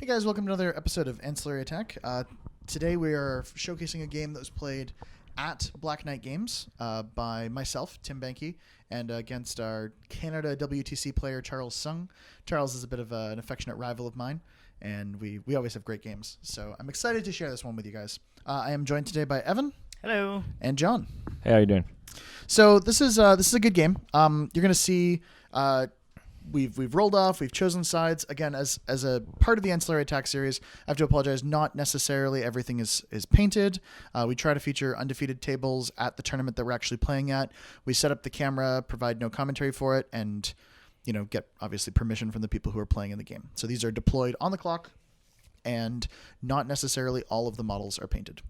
Hey guys, welcome to another episode of Ancillary Attack. Today we are showcasing a game that was played at Black Knight Games by myself, Tim Banky, and against our Canada WTC player, Charles Sung. Charles is a bit of an affectionate rival of mine, and we always have great games. So I'm excited to share this one with you guys. I am joined today by Evan. Hello. And John. Hey, how you doing? So this is a good game. You're going to see... We've rolled off. We've chosen sides. Again, as a part of the Ancillary Attack series, I have to apologize. Not necessarily everything is painted. We try to feature undefeated tables at the tournament that we're actually playing at. We set up the camera, provide no commentary for it, and get obviously permission from the people who are playing in the game. So these are deployed on the clock, and not necessarily all of the models are painted.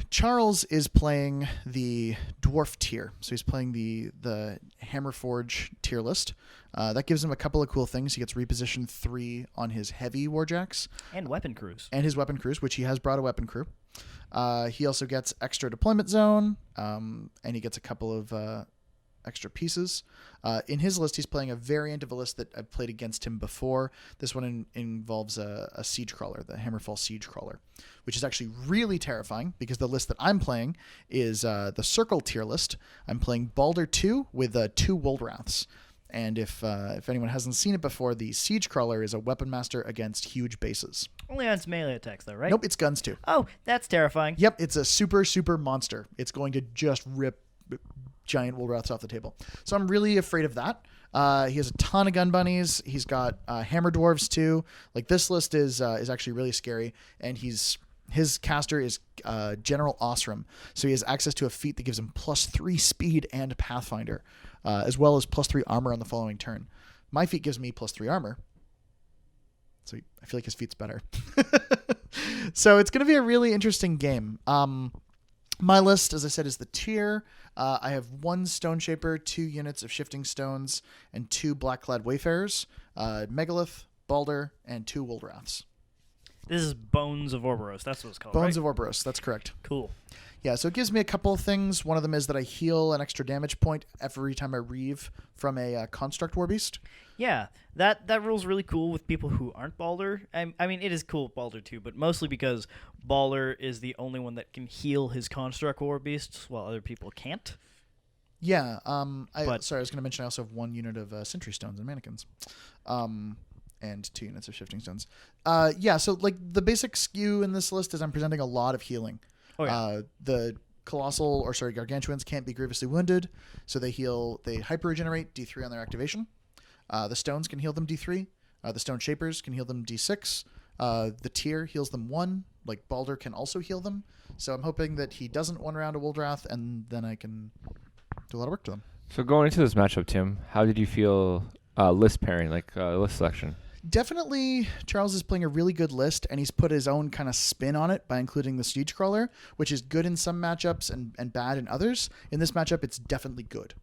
Charles is playing the dwarf tier, so he's playing the Hammerforge tier list. That gives him a couple of cool things. He gets reposition 3 on his heavy warjacks And weapon crews. and his weapon crews, which he has brought a weapon crew. He also gets extra deployment zone, and he gets a couple of extra pieces. In his list, he's playing a variant of a list that I've played against him before. This one involves a siege crawler, the Hammerfall siege crawler, which is actually really terrifying because the list that I'm playing is the circle tier list. I'm playing Baldur2 with 2 Woldwraths. And if anyone hasn't seen it before, the siege crawler is a weapon master against huge bases. Only on melee attacks, though, right? Nope, it's guns too. Oh, that's terrifying. Yep, it's a super monster. It's going to just rip giant Woldwraths off the table. So I'm really afraid of that. He has a ton of gun bunnies. He's got hammer dwarves too. Like, this list is actually really scary, and his caster is General Ossrum, so he has access to a feat that gives him +3 speed and Pathfinder, as well as +3 armor on the following turn. My feat gives me +3 armor, so I feel like his feat's better. So it's going to be a really interesting game. My list, as I said, is the tier. I have 1 Stone Shaper, 2 units of Shifting Stones, and 2 Black-clad Wayfarers, Megalith, Baldur, and 2 Woldwraths. This is Bones of Orboros. That's what it's called, Bones right? of Orboros, that's correct. Cool. Yeah, so it gives me a couple of things. One of them is that I heal an extra damage point every time I reave from a Construct Warbeast. Yeah, that rule's really cool with people who aren't Baldur. I mean, it is cool with Baldur too, but mostly because Baldur is the only one that can heal his Construct Warbeasts while other people can't. Yeah, I was going to mention I also have 1 unit of Sentry Stones and Mannequins. And 2 units of Shifting Stones. Yeah, so like the basic skew in this list is I'm presenting a lot of healing. Oh, yeah. The Gargantuans can't be grievously wounded, so they hyper regenerate D3 on their activation. The stones can heal them D3. The Stone Shapers can heal them D6. The tier heals them 1. Like, Baldur can also heal them. So I'm hoping that he doesn't 1 round a Woldwrath, and then I can do a lot of work to them. So going into this matchup, Tim, how did you feel list pairing, list selection? Definitely, Charles is playing a really good list, and he's put his own kind of spin on it by including the Siege Crawler, which is good in some matchups and bad in others. In this matchup, it's definitely good.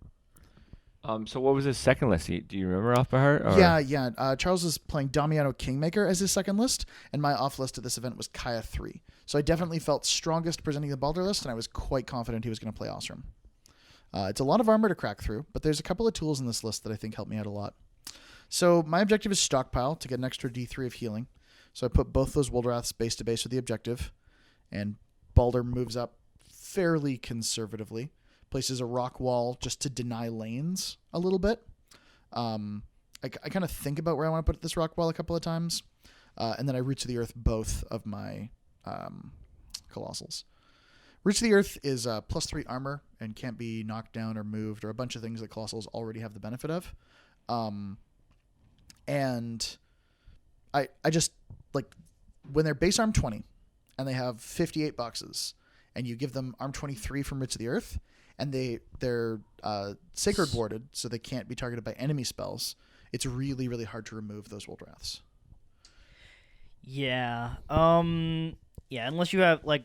So what was his second list? Do you remember off by heart? Or? Yeah. Charles is playing Damiano Kingmaker as his second list, and my off list at this event was Kaya 3. So I definitely felt strongest presenting the Baldur list, and I was quite confident he was going to play Ossrum. It's a lot of armor to crack through, but there's a couple of tools in this list that I think help me out a lot. So my objective is stockpile to get an extra D3 of healing. So I put both those Woldwraths base to base with the objective, and Baldur moves up fairly conservatively, places a rock wall just to deny lanes a little bit. I kind of think about where I want to put this rock wall a couple of times, and then I root to the earth both of my Colossals. Root to the earth is +3 armor and can't be knocked down or moved, or a bunch of things that Colossals already have the benefit of. And I just, like, when they're base arm 20 and they have 58 boxes and you give them arm 23 from Root to the Earth, and they're sacred warded, so they can't be targeted by enemy spells, it's really, really hard to remove those Woldwraths. Yeah. Yeah, unless you have, like,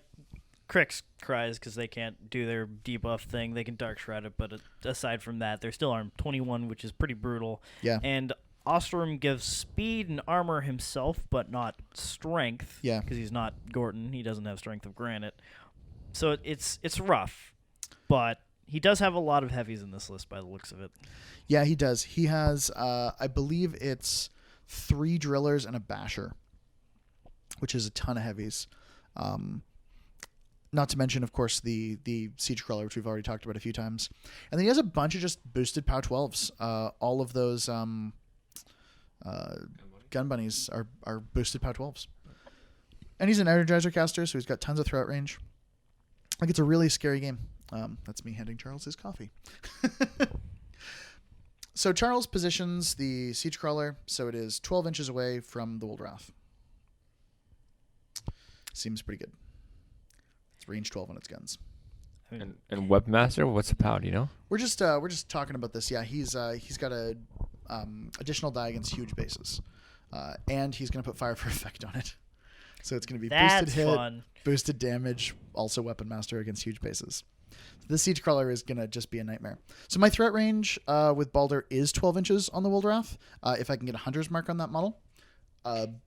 Crix cries because they can't do their debuff thing. They can Dark Shroud it, but aside from that, they're still arm 21, which is pretty brutal. Yeah. And Ossrum gives speed and armor himself, but not strength. Yeah. Because he's not Gorton. He doesn't have strength of granite. So it's rough, but he does have a lot of heavies in this list by the looks of it. Yeah, he does. He has, I believe it's 3 drillers, and a basher, which is a ton of heavies. Not to mention, of course, the siege crawler, which we've already talked about a few times. And then he has a bunch of just boosted POW 12s. All of those gun bunnies are boosted POW 12s. And he's an Energizer caster, so he's got tons of threat range. Like, it's a really scary game. That's me handing Charles his coffee. So Charles positions the siege crawler, so it is 12 inches away from the Woldrath. Seems pretty good. It's range 12 on its guns. And Webmaster, what's the POW? Do you know? We're just talking about this. Yeah, he's got a additional die against huge bases, and he's going to put fire for effect on it. So it's going to be boosted hit, fun. boosted damage, also Weapon Master against huge bases. The siege crawler is going to just be a nightmare. So my threat range with Baldur is 12 inches on the Woldrath, if I can get a hunter's mark on that model.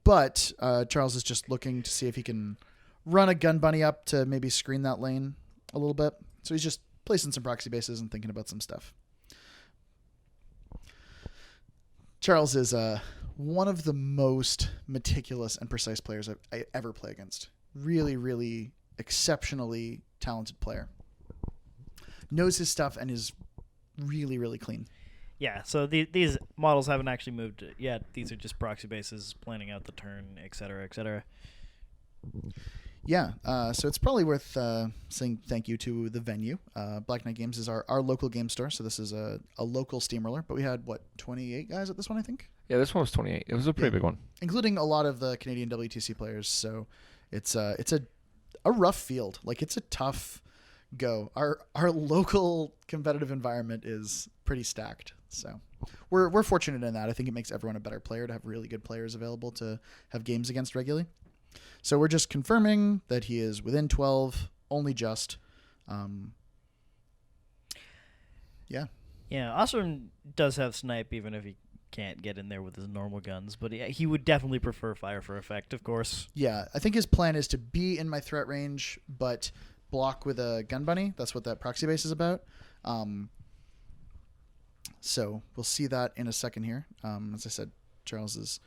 But Charles is just looking to see if he can run a gun bunny up to maybe screen that lane a little bit. So he's just placing some proxy bases and thinking about some stuff. Charles is one of the most meticulous and precise players I ever play against. Really, really exceptionally talented player. Knows his stuff and is really, really clean. Yeah, so these models haven't actually moved yet. These are just proxy bases, planning out the turn, et cetera, et cetera. Yeah, so it's probably worth saying thank you to the venue. Black Knight Games is our local game store, so this is a local steamroller. But we had, 28 guys at this one, I think? Yeah, this one was 28. It was a pretty big one. Including a lot of the Canadian WTC players, so it's a rough field. Like, it's a tough go. Our local competitive environment is pretty stacked, so we're fortunate in that. I think it makes everyone a better player to have really good players available to have games against regularly. So we're just confirming that he is within 12, only just. Yeah. Yeah, Ossrum does have snipe, even if he can't get in there with his normal guns. But he would definitely prefer fire for effect, of course. Yeah, I think his plan is to be in my threat range, but block with a gun bunny. That's what that proxy base is about. So we'll see that in a second here. As I said, Charles is...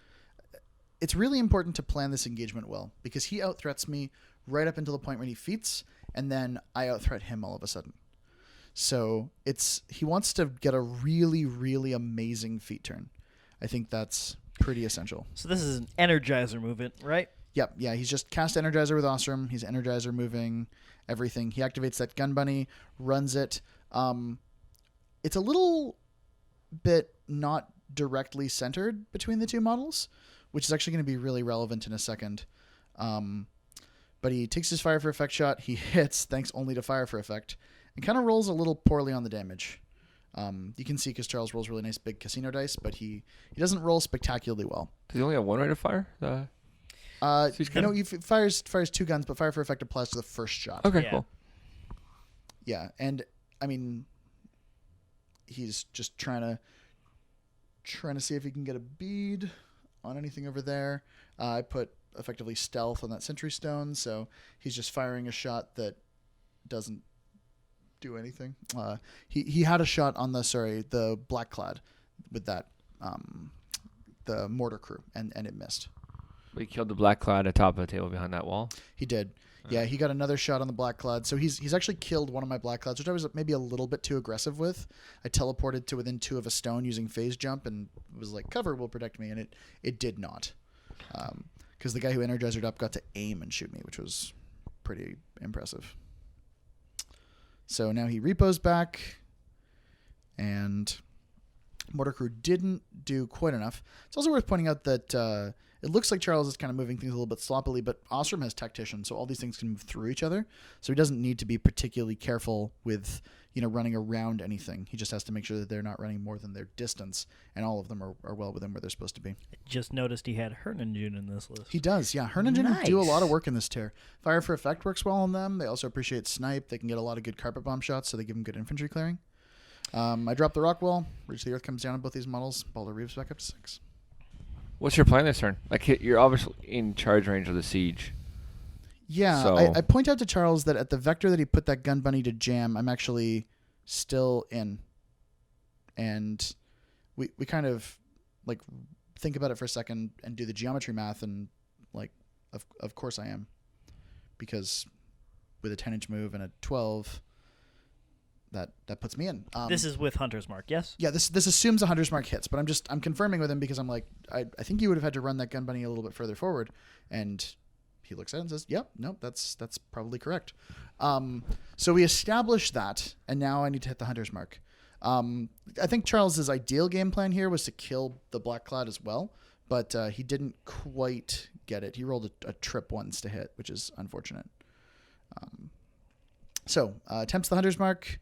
It's really important to plan this engagement well, because he out-threats me right up until the point when he feats, and then I out-threat him all of a sudden. So he wants to get a really, really amazing feat turn. I think that's pretty essential. So this is an Energizer movement, right? Yep, yeah, he's just cast Energizer with Ossrum. He's Energizer moving everything. He activates that gun bunny, runs it. It's a little bit not directly centered between the two models, which is actually going to be really relevant in a second. But he takes his fire for effect shot. He hits, thanks only to fire for effect, and kind of rolls a little poorly on the damage. You can see because Charles rolls really nice big casino dice, but he doesn't roll spectacularly well. Does he only have one rate of fire? He fires 2 guns, but fire for effect applies to the first shot. Okay, Yeah. cool. Yeah, and I mean, he's just trying to see if he can get a bead on anything over there. I put effectively stealth on that sentry stone, so he's just firing a shot that doesn't do anything. He had a shot on the black clad with that the mortar crew, and it missed. We killed the black cloud atop of the table behind that wall. He did. Yeah, he got another shot on the black cloud. So he's actually killed one of my black clouds, which I was maybe a little bit too aggressive with. I teleported to within 2 of a stone using phase jump and was like, cover will protect me, and it did not. Because the guy who energized up got to aim and shoot me, which was pretty impressive. So now he repos back, and mortar crew didn't do quite enough. It's also worth pointing out that it looks like Charles is kind of moving things a little bit sloppily, but Ossrum has tactician, so all these things can move through each other. So he doesn't need to be particularly careful with, running around anything. He just has to make sure that they're not running more than their distance, and all of them are well within where they're supposed to be. Just noticed he had Herningen in this list. He does, yeah. Herningen do a Nice. lot of work in this tier. Fire for effect works well on them. They also appreciate snipe. They can get a lot of good carpet bomb shots, so they give them good infantry clearing. I dropped the rock wall. Reach of the Earth comes down on both these models. Baldur Reeves back up to 6. What's your plan this turn? Like, you're obviously in charge range of the siege. Yeah, So- I point out to Charles that at the vector that he put that gun bunny to jam, I'm actually still in. And we kind of think about it for a second and do the geometry math, and like, of course I am, because with a 10-inch move and a 12, that puts me in. This is with Hunter's Mark, yes? Yeah, this assumes a Hunter's Mark hits, but I'm confirming with him because I'm like, I think you would have had to run that gun bunny a little bit further forward, and he looks at it and says, "Yep, no, that's probably correct." So we established that, and now I need to hit the Hunter's Mark. I think Charles's ideal game plan here was to kill the Black Cloud as well, but he didn't quite get it. He rolled a trip once to hit, which is unfortunate. So attempts the Hunter's Mark,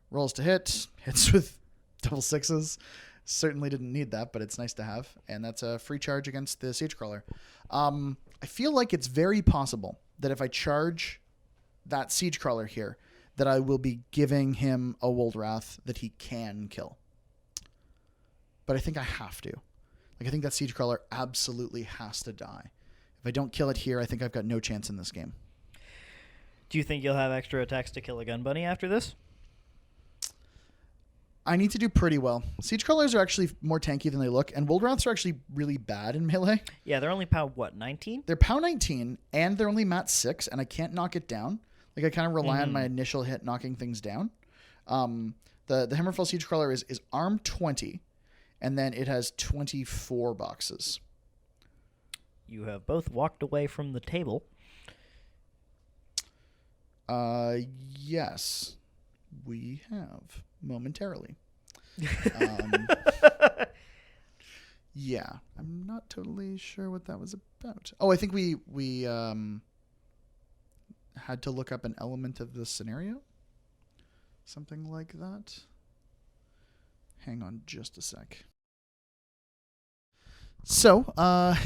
rolls to hit, hits with double sixes. Certainly didn't need that, but it's nice to have. And that's a free charge against the Siege Crawler. I feel like it's very possible that if I charge that Siege Crawler here, that I will be giving him a Woldwrath that he can kill. But I think I have to. Like, I think that Siege Crawler absolutely has to die. If I don't kill it here, I think I've got no chance in this game. Do you think you'll have extra attacks to kill a gun bunny after this? I need to do pretty well. Siege Crawlers are actually more tanky than they look, and Woldwraths are actually really bad in melee. Yeah, they're only POW, 19? They're POW 19, and they're only MAT 6, and I can't knock it down. Like, I kind of rely on my initial hit knocking things down. The Hammerfell Siege Crawler is arm 20, and then it has 24 boxes. You have both walked away from the table. Yes, we have momentarily. Yeah, I'm not totally sure what that was about. Oh, I think we had to look up an element of the scenario, something like that. Hang on just a sec. So,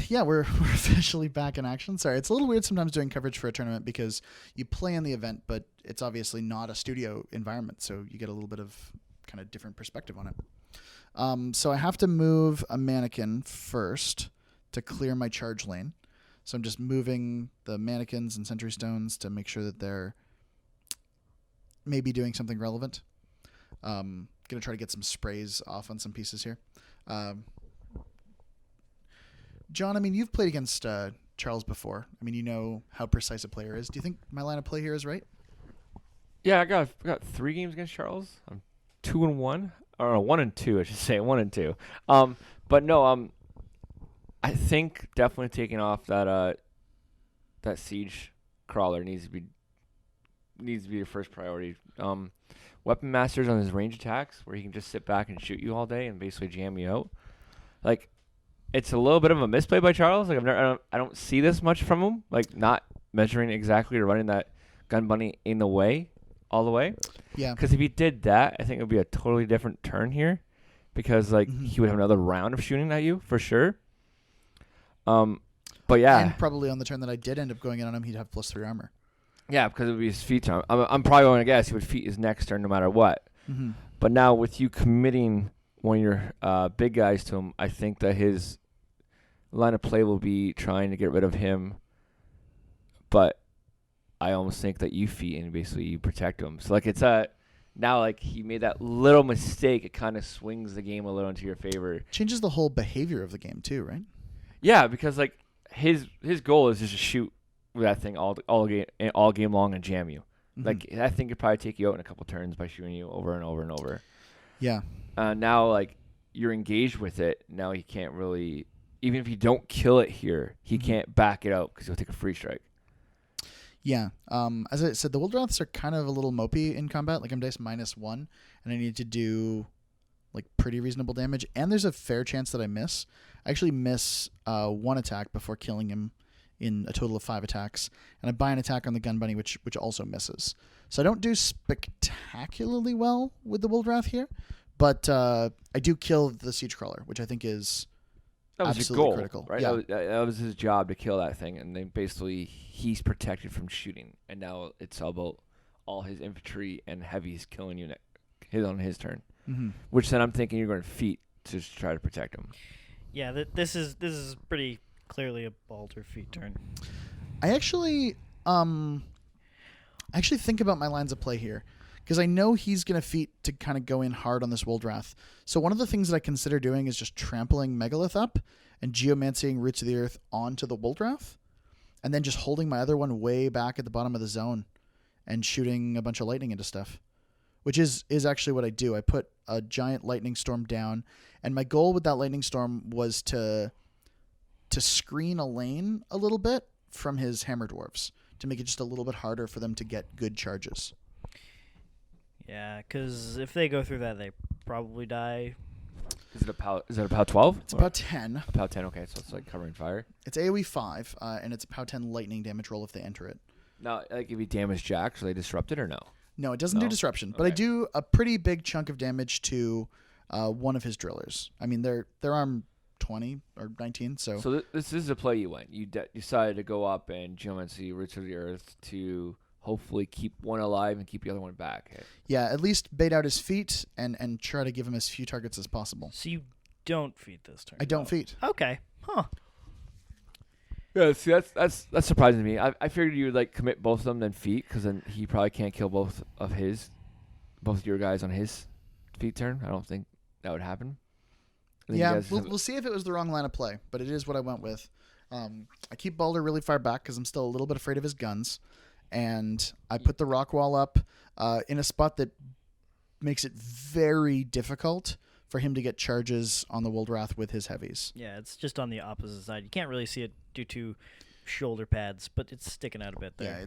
yeah, we're officially back in action. Sorry, it's a little weird sometimes doing coverage for a tournament because you play in the event, but it's obviously not a studio environment, so you get a little bit of kind of different perspective on it. So I have to move a mannequin first to clear my charge lane. So I'm just moving the mannequins and sentry stones to make sure that they're maybe doing something relevant. Going to try to get some sprays off on some pieces here. John, I mean, you've played against Charles before. I mean, you know how precise a player is. Do you think my line of play here is right? Yeah, I got 3 games against Charles. I'm 2-1. Or no, 1-2, I should say. 1-2. But no, I think definitely taking off that Siege Crawler needs to be your first priority. Weapon Masters on his range attacks, where he can just sit back and shoot you all day and basically jam you out. Like, it's a little bit of a misplay by Charles. Like, I don't see this much from him. Like, not measuring exactly or running that gun bunny in the way, all the way. Yeah. Because if he did that, I think it would be a totally different turn here. Because, like, he would have another round of shooting at you, for sure. But, yeah. And probably on the turn that I did end up going in on him, he'd have +3 armor. Yeah, because it would be his feat turn. I'm probably going to guess he would feat his next turn no matter what. Mm-hmm. But now with you committing one of your big guys to him, I think that his line of play will be trying to get rid of him. But I almost think that you feat and basically you protect him. So, like, it's now, like, he made that little mistake. It kind of swings the game a little into your favor. Changes the whole behavior of the game too, right? Yeah, because, like, his goal is just to shoot with that thing all game long and jam you. Mm-hmm. Like, that thing could probably take you out in a couple turns by shooting you over and over and over. Yeah. Now, like, you're engaged with it. Now he can't really, even if you don't kill it here, he can't back it out because he'll take a free strike. Yeah. As I said, the Woldwraths are kind of a little mopey in combat. Like, I'm dice -1, and I need to do, like, pretty reasonable damage. And there's a fair chance that I miss. I actually miss 1 attack before killing him in a total of 5 attacks. And I buy an attack on the gun bunny, which also misses. So I don't do spectacularly well with the Woldwrath here. But I do kill the Siege Crawler, which I think is absolutely critical. Right? Yeah. That was his job to kill that thing, and then basically he's protected from shooting, and now it's all about all his infantry and heavies killing you on his turn. Mm-hmm. Which then I'm thinking you're going to feat to try to protect him. Yeah, this is pretty clearly a Baldur feat turn. I actually think about my lines of play here, because I know he's going to feat to kind of go in hard on this Woldwrath. So one of the things that I consider doing is just trampling Megalith up and geomancying Roots of the Earth onto the Woldrath, and then just holding my other one way back at the bottom of the zone and shooting a bunch of lightning into stuff, which is actually what I do. I put a giant lightning storm down, and my goal with that lightning storm was to screen a lane a little bit from his hammer dwarves to make it just a little bit harder for them to get good charges. Yeah, because if they go through that, they probably die. Is it a POW 12? It's about 10. A POW 10, okay, so it's like covering fire. It's AoE 5, and it's a POW 10 lightning damage roll if they enter it. Now, like if you damage Jack, so they disrupt it or no? No, it doesn't do No? disruption, but I Okay. do a pretty big chunk of damage to one of his drillers. I mean, they're arm 20 or 19, so So this is the play you went. You decided to go up and geomancy Roots of the Earth to hopefully keep one alive and keep the other one back. Okay? yeah, at least bait out his feet and try to give him as few targets as possible. So you don't feed this turn. I don't feet. Okay. Huh. Yeah, see, that's surprising to me. I figured you would like commit both of them then feet, because then he probably can't kill both of your guys on his feet turn. I don't think that would happen. I think you Yeah, guys have- we'll see if it was the wrong line of play, but it is what I went with. I keep Baldur really far back because I'm still a little bit afraid of his guns, and I put the rock wall up in a spot that makes it very difficult for him to get charges on the Woldrath with his heavies. Yeah, it's just on the opposite side. You can't really see it due to shoulder pads, but it's sticking out a bit there. Yeah,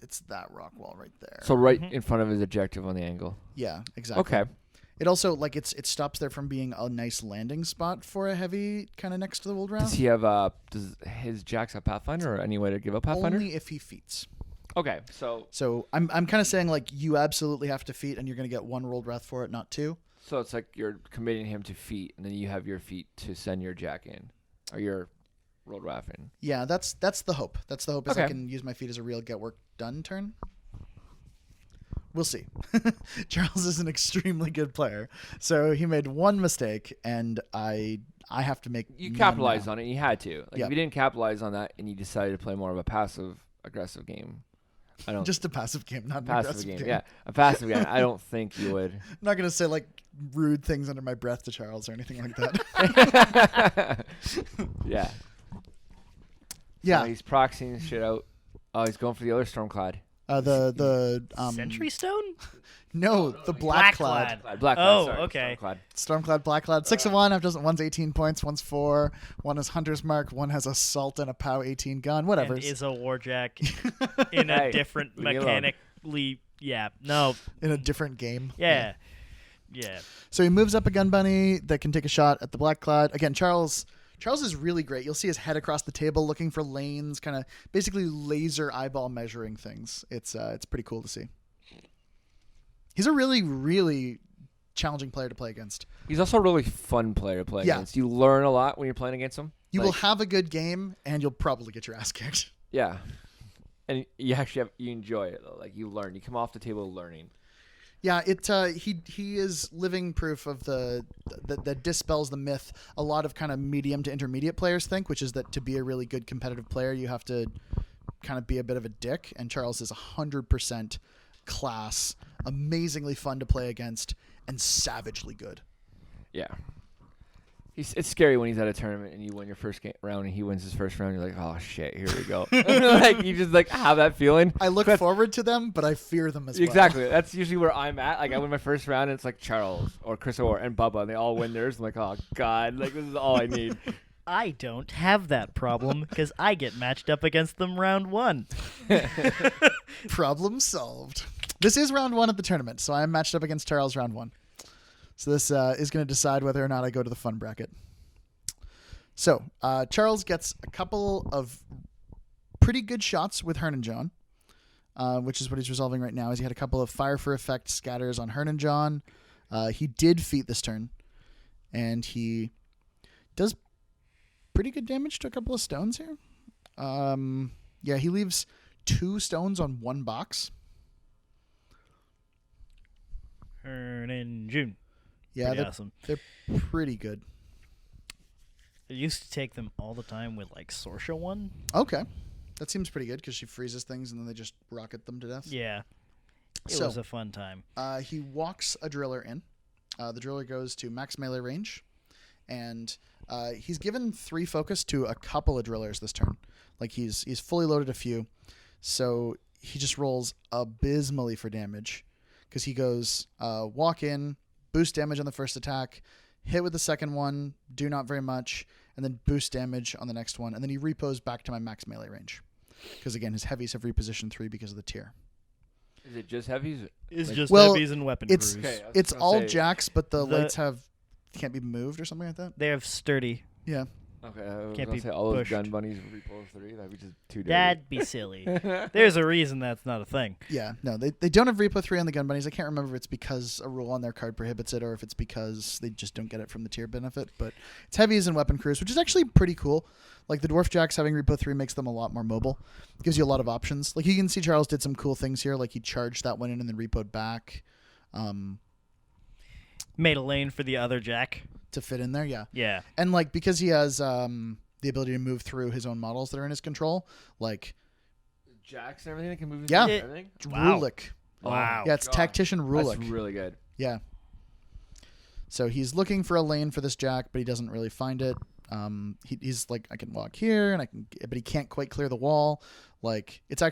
it's that rock wall right there. so right Mhm. in front of his objective on the angle. Yeah, exactly. Okay. It also it stops there from being a nice landing spot for a heavy kind of next to the Woldrath. Does he have does his Jax have Pathfinder or any way to give up Pathfinder? Only if he feats. Okay, so So I'm kind of saying like you absolutely have to feat, and you're going to get one Woldrath for it, not two. it's like you're committing him to feet, and then you have your feet to send your Jack in, or your rolled Raff in. Yeah, that's the hope. That's the hope is I Okay. can use my feet as a real get work done turn. We'll see. Charles is an extremely good player, so he made one mistake, and I have to make. You none capitalized now. on it. And you had to. Like Yeah. if you didn't capitalize on that, and you decided to play more of a passive aggressive game, I don't. Just a passive game, not an passive aggressive game. Yeah, a passive game. I don't think you would. I'm not gonna say like rude things under my breath to Charles or anything like that. Yeah. Yeah, So he's proxying shit out. Oh, he's going for the other Stormclad. the Sentry Stone? No, the Blackclad. Blackclad. Oh, sorry, okay. Stormclad. Stormclad, Blackclad, 6 of 1. Half dozen. One's 18 points. One's 4. One is Hunter's Mark. One has Assault and a POW 18 gun. Whatever. And is a Warjack in Hey, a different leave me alone. mechanically. Yeah. No. In a different game. Yeah. Yeah. So he moves up a gun bunny that can take a shot at the Blackclad. Again, Charles is really great. You'll see his head across the table looking for lanes, kind of basically laser eyeball measuring things. It's pretty cool to see. He's a really, really challenging player to play against. He's also a really fun player to play Yeah. against. You learn a lot when you're playing against him. You Like, will have a good game, and you'll probably get your ass kicked. Yeah. And you actually you enjoy it though. Like you learn. You come off the table learning. Yeah, he is living proof of that dispels the myth a lot of kind of medium to intermediate players think, which is that to be a really good competitive player, you have to kind of be a bit of a dick. And Charles is 100% class, amazingly fun to play against, and savagely good. Yeah. It's scary when he's at a tournament and you win your first round and he wins his first round. You're like, oh shit, here we go. Like you just like have that feeling. I look forward to them, but I fear them as well. Exactly. That's usually where I'm at. Like I win my first round and it's like Charles or Chris or and Bubba and they all win theirs. I'm like, oh god, like this is all I need. I don't have that problem because I get matched up against them round one. Problem solved. This is round 1 of the tournament, so I am matched up against Charles round 1. So this is going to decide whether or not I go to the fun bracket. So Charles gets a couple of pretty good shots with Hernan John, which is what he's resolving right now. Is he had a couple of fire for effect scatters on Hernan John. He did feat this turn, and he does pretty good damage to a couple of stones here. Yeah, he leaves 2 stones on 1 box. In June. Yeah, Pretty they're, awesome. they're pretty good. I used to take them all the time with like Sorsha one. Okay. That seems pretty good because she freezes things and then they just rocket them to death. Yeah. It So- was a fun time. He walks a driller in. The driller goes to max melee range, and He's given 3 focus to a couple of drillers this turn. Like he's fully loaded a few, so he just rolls abysmally for damage because he goes walk in, boost damage on the first attack, hit with the second one, do not very much, and then boost damage on the next one, and then he repos back to my max melee range because again his heavies have repositioned 3 because of the tier. Is it just heavies? It's just Well, heavies and weapon it's- crews. Okay, I was It's gonna all say- jacks, but the lights can't be moved or something like that. They have sturdy. Yeah. Okay, I was Can't gonna be say all those pushed. gun bunnies repo 3. That'd be just too dirty. That'd be silly. There's a reason that's not a thing. Yeah, no, they don't have repo 3 on the gun bunnies. I can't remember if it's because a rule on their card prohibits it or if it's because they just don't get it from the tier benefit. But it's heavies and weapon crews, which is actually pretty cool. Like the dwarf jacks having repo 3 makes them a lot more mobile. Gives you a lot of options. Like you can see Charles did some cool things here. Like he charged that one in and then repoed back Made a lane for the other jack. to fit in there. Yeah, Yeah. and like because he has the ability to move through his own models that are in his control, like Jacks and everything that can move. Yeah. into everything. Wow. Rulik. Wow. Yeah, it's God. Tactician Rulik. That's really good. Yeah. So he's looking for a lane for this jack, but he doesn't really find it. He's like, I can walk here, but he can't quite clear the wall. Like it's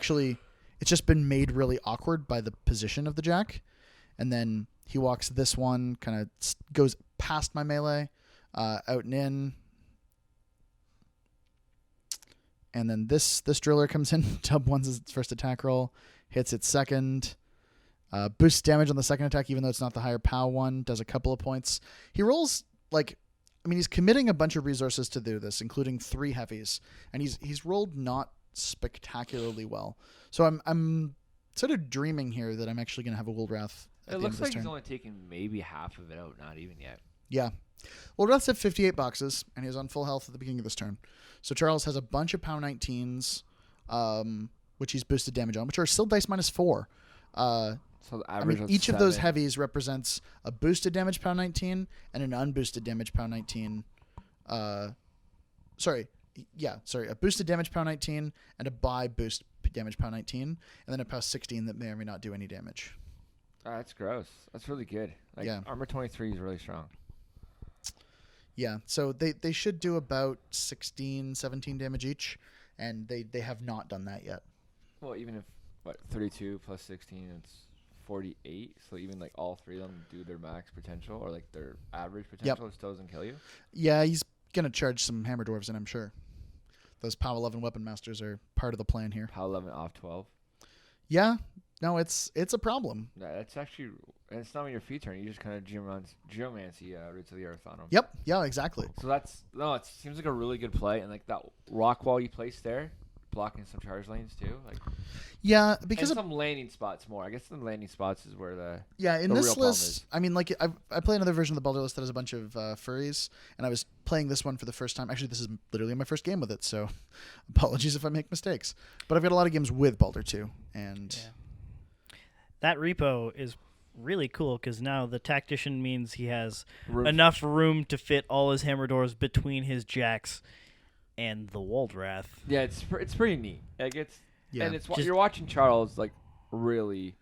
just been made really awkward by the position of the jack, and then he walks this one, kind of goes past my melee, out and in, and then this driller comes in. Dub one's its first attack roll, hits its second. Boosts damage on the second attack, even though it's not the higher POW one. Does a couple of points. He rolls he's committing a bunch of resources to do this, including 3 heavies, and he's rolled not spectacularly well. So I'm sort of dreaming here that I'm actually going to have a Wold Wrath at the It end looks of this like he's turn. only taken maybe half of it out. Not even yet. Yeah. Wold Wrath's at 58 boxes, and he was on full health at the beginning of this turn. So Charles has a bunch of POW 19s, which he's boosted damage on, which are still dice -4. So the average. each of those heavies represents a boosted damage POW 19 and an unboosted damage POW 19. A boosted damage POW 19 and a boost damage POW 19, and then a POW 16 that may or may not do any damage. That's gross. That's really good. Like Yeah. armor 23 is really strong. Yeah, so they should do about 16, 17 damage each, and they have not done that yet. Well, even if 32 plus 16, it's 48. So even like all 3 of them do their max potential or like their average potential, it still doesn't kill you. Yeah, he's gonna charge some hammer dwarves in, I'm sure. Those POW 11 weapon masters are part of the plan here. POW 11 off 12. Yeah, no, it's a problem. That's actually, and it's not on your feet turn. You just kind of geomancy Roots of the Earth on them. Yep, yeah, exactly. So it seems like a really good play, and like that rock wall you placed there, blocking some charge lanes too. Like Yeah, and because some landing spots more. I guess the landing spots is where the in the this real problem list, is. I mean, like I play another version of the Baldur list that has a bunch of furries, and I was playing this one for the first time. Actually, this is literally my first game with it, so apologies if I make mistakes. But I've got a lot of games with Baldur2, and That repo is really cool because now the tactician means he has Room- enough room to fit all his hammer doors between his jacks and the Wold Wrath. Yeah, it's pretty neat. Like it's yeah, and it's Just- you're watching Charles like really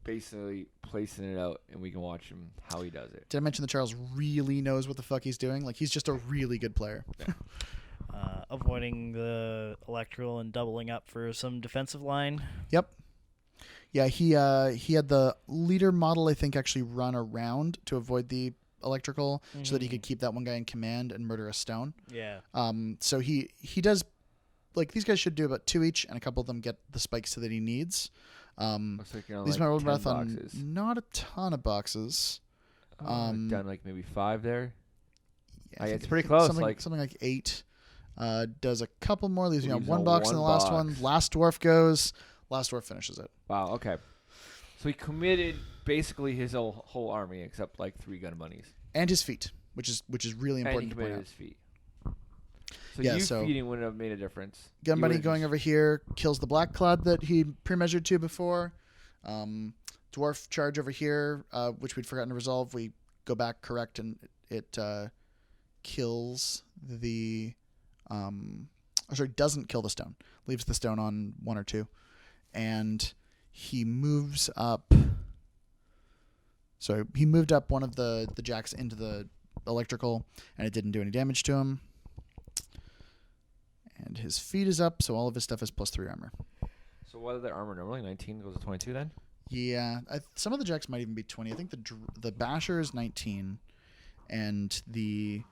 basically placing it out, and we can watch him how he does it. did I mention that Charles really knows what the fuck he's doing? Like he's just a really good player. Avoiding the electrical and doubling up for some defensive line. Yep. Yeah, he had the leader model, I think, actually run around to avoid the electrical so that he could keep that one guy in command and murder a stone. Yeah. So he does, like, these guys should do about 2 each, and a couple of them get the spikes that he needs. Looks like you're on These like are my World 10 Wrath on boxes. not a ton of boxes. Done like maybe 5 there. Yeah, I it's think pretty close, Something like 8. Does a couple more, leaves me on Leaves 1 on box in the one last box. one. Last dwarf goes. Last dwarf finishes it. Wow. Okay. So he committed basically his whole army except like 3 gun bunnies. And his feet, which is really And he important to point committed out. his feet. So Yeah, you so- feeding wouldn't have made a difference. Gun You bunny would've going just- over here kills the black cloud that he pre-measured to before. Dwarf charge over here, which we'd forgotten to resolve. We go back, correct, and it kills the... doesn't kill the stone. Leaves the stone on 1 or 2. And he moves up... So he moved up one of the jacks into the electrical, and it didn't do any damage to him. And his feet is up, so all of his stuff is +3 armor. So what are their armor normally? 19 goes to 22 then? Yeah, some of the jacks might even be 20. I think the basher is 19, and the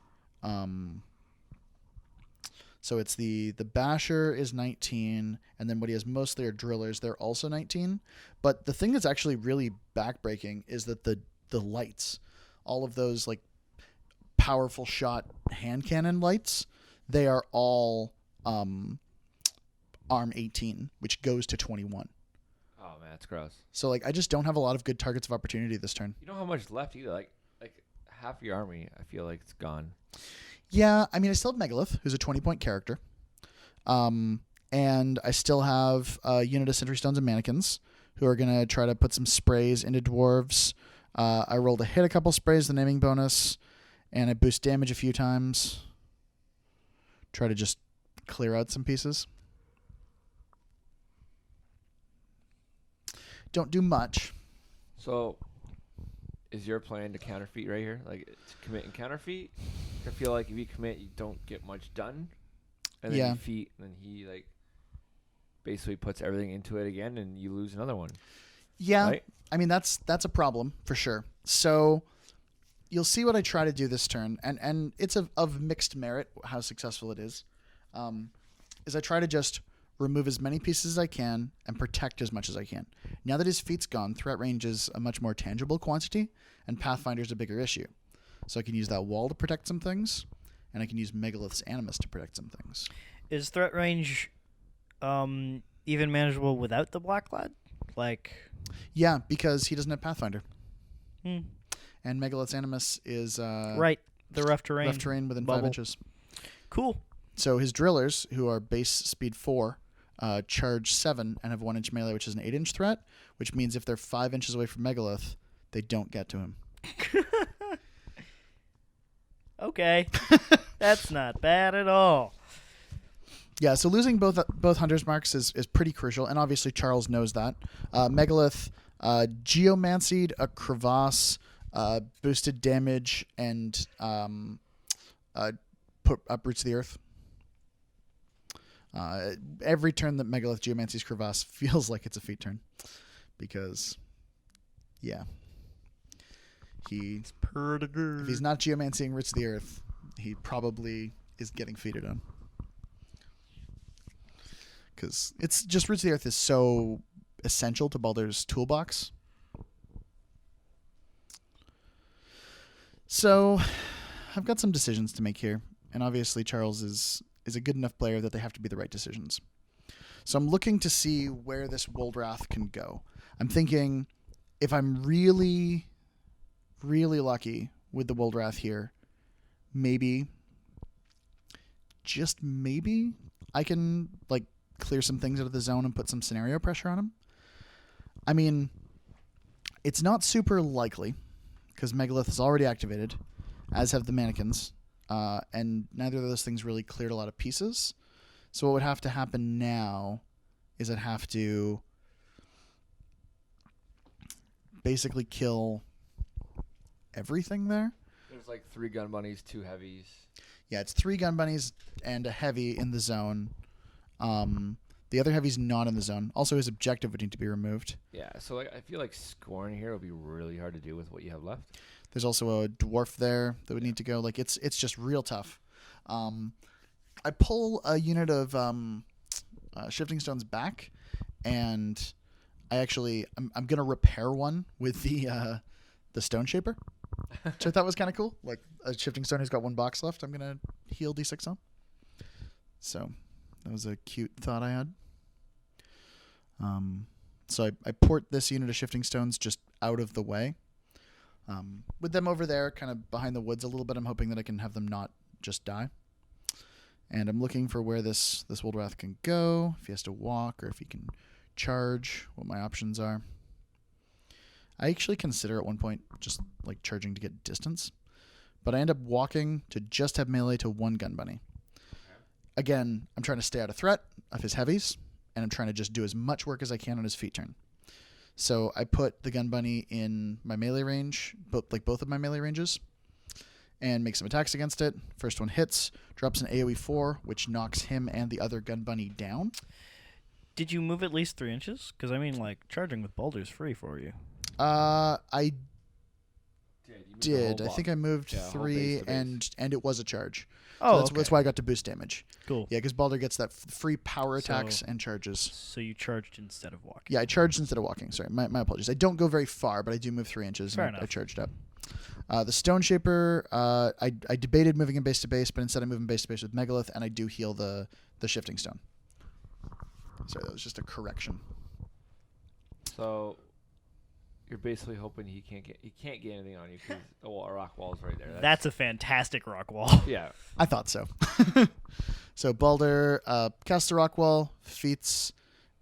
so it's the basher is 19, and then what he has mostly are drillers. They're also 19. But the thing that's actually really backbreaking is that the lights, all of those like powerful shot hand cannon lights, they are all arm 18, which goes to 21. Oh man, that's gross. So like I just don't have a lot of good targets of opportunity this turn. You don't have much left either. Like half your army, I feel like it's gone. Yeah, I mean I still have Megalith, who's a 20-point character. And I still have a unit of Sentry Stones and Mannequins, who are gonna try to put some sprays into dwarves. I rolled a hit a couple sprays, the naming bonus, and I boost damage a few times. Try to just clear out some pieces. Don't do much. So, is your plan to counterfeit right here? Like, to commit and counterfeit? I feel like if you commit, you don't get much done. And then Yeah. you feet, and then he, like, basically puts everything into it again, and you lose another one. Yeah, Right? I mean that's a problem for sure. So you'll see what I try to do this turn, and it's of mixed merit how successful it is. Is I try to just remove as many pieces as I can and protect as much as I can. Now that his feet's gone, threat range is a much more tangible quantity, and Pathfinder's a bigger issue. So I can use that wall to protect some things, and I can use Megalith's Animus to protect some things. Is threat range even manageable without the Black Lad? Like, Yeah, because he doesn't have Pathfinder. hmm, And Megalith's Animus is right, the rough terrain. rough terrain within bubble. 5 inches. Cool. So his drillers, who are base speed 4, charge 7 and have 1 inch melee, which is an 8 inch threat, which means if they're 5 inches away from Megalith, they don't get to him. Okay. That's not bad at all. Yeah, so losing both Hunter's Marks is pretty crucial, and obviously Charles knows that. Megalith Geomancied a Crevasse, boosted damage, and put uproots the earth. Every turn that Megalith Geomancies Crevasse feels like it's a feat turn, because, yeah, if he's not Geomancying Roots of the Earth, he probably is getting feated on. Because it's just Roots of the Earth is so essential to Baldur's toolbox. So I've got some decisions to make here, and obviously Charles is a good enough player that they have to be the right decisions. So I'm looking to see where this Woldrath can go. I'm thinking if I'm really, really lucky with the Woldrath here, maybe, just maybe, I can like clear some things out of the zone and put some scenario pressure on him. I mean, it's not super likely because Megalith is already activated, as have the mannequins, and neither of those things really cleared a lot of pieces. So what would have to happen now is I'd have to basically kill everything there. There's like 3 gun bunnies, 2 heavies. Yeah, it's 3 gun bunnies and a heavy in the zone. The other heavy's not in the zone. Also, his objective would need to be removed. Yeah, so like I feel like scoring here would be really hard to do with what you have left. There's also a dwarf there that would need to go. Like it's just real tough. I pull a unit of shifting stones back, and I'm gonna repair one with the stone shaper, which I thought was kind of cool. Like a shifting stone who's got 1 box left, I'm gonna heal D6 on. So that was a cute thought I had. So I port this unit of shifting stones just out of the way. With them over there, kind of behind the woods a little bit, I'm hoping that I can have them not just die. And I'm looking for where this Woldrath can go, if he has to walk or if he can charge, what my options are. I actually consider at one point just like charging to get distance, but I end up walking to just have melee to 1 gun bunny. Again, I'm trying to stay out of threat of his heavies, and I'm trying to just do as much work as I can on his feet turn. So I put the gun bunny in my melee range, both of my melee ranges, and make some attacks against it. First one hits, drops an AoE 4, which knocks him and the other gun bunny down. Did you move at least 3 inches? Because, I mean, like, charging with Baldur's free for you. I did. I block. think I moved Yeah, whole 3, base to base. and it was a charge. Oh, So that's why I got to boost damage. Cool. Yeah, because Baldur gets that free power attacks So- and charges. So you charged instead of walking. Yeah, I charged instead of walking. Sorry, my apologies. I don't go very far, but I do move 3 inches. Fair and I enough. charged up. The Stone Shaper, I debated moving him base to base, but instead I move him base to base with Megalith, and I do heal the Shifting Stone. Sorry, that was just a correction. So you're basically hoping he can't get anything on you because the rock wall's right there. That's a fantastic rock wall. yeah. I thought so. So Baldur casts a rock wall, feats,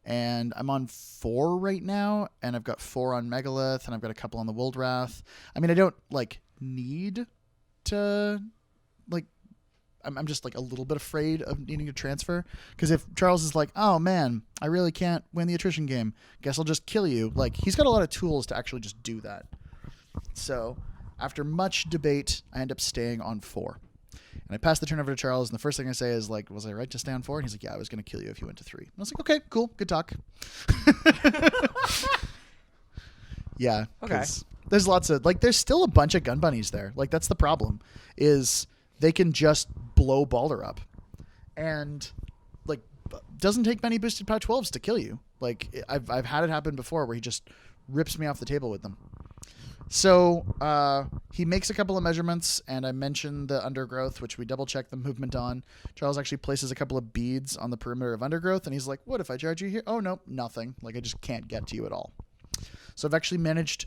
and I'm on 4 right now, and I've got 4 on Megalith, and I've got a couple on the Woldwrath. I mean, I don't need to I'm just a little bit afraid of needing to transfer, because if Charles is like, oh man, I really can't win the attrition game, guess I'll just kill you. He's got a lot of tools to actually just do that. So after much debate, I end up staying on 4. And I pass the turn over to Charles, and the first thing I say is was I right to stay on 4? And he's like, yeah, I was going to kill you if you went to 3. And I was like, okay, cool, good talk. Yeah. Okay. 'Cause there's lots of there's still a bunch of gun bunnies there. That's the problem, is they can just blow Baldur up, and doesn't take many boosted power 12s to kill you. I've had it happen before where he just rips me off the table with them. So he makes a couple of measurements, and I mentioned the undergrowth, which we double check the movement on. Charles actually places a couple of beads on the perimeter of undergrowth, and he's like, what if I charge you here? Oh no, nothing. I just can't get to you at all. So I've actually managed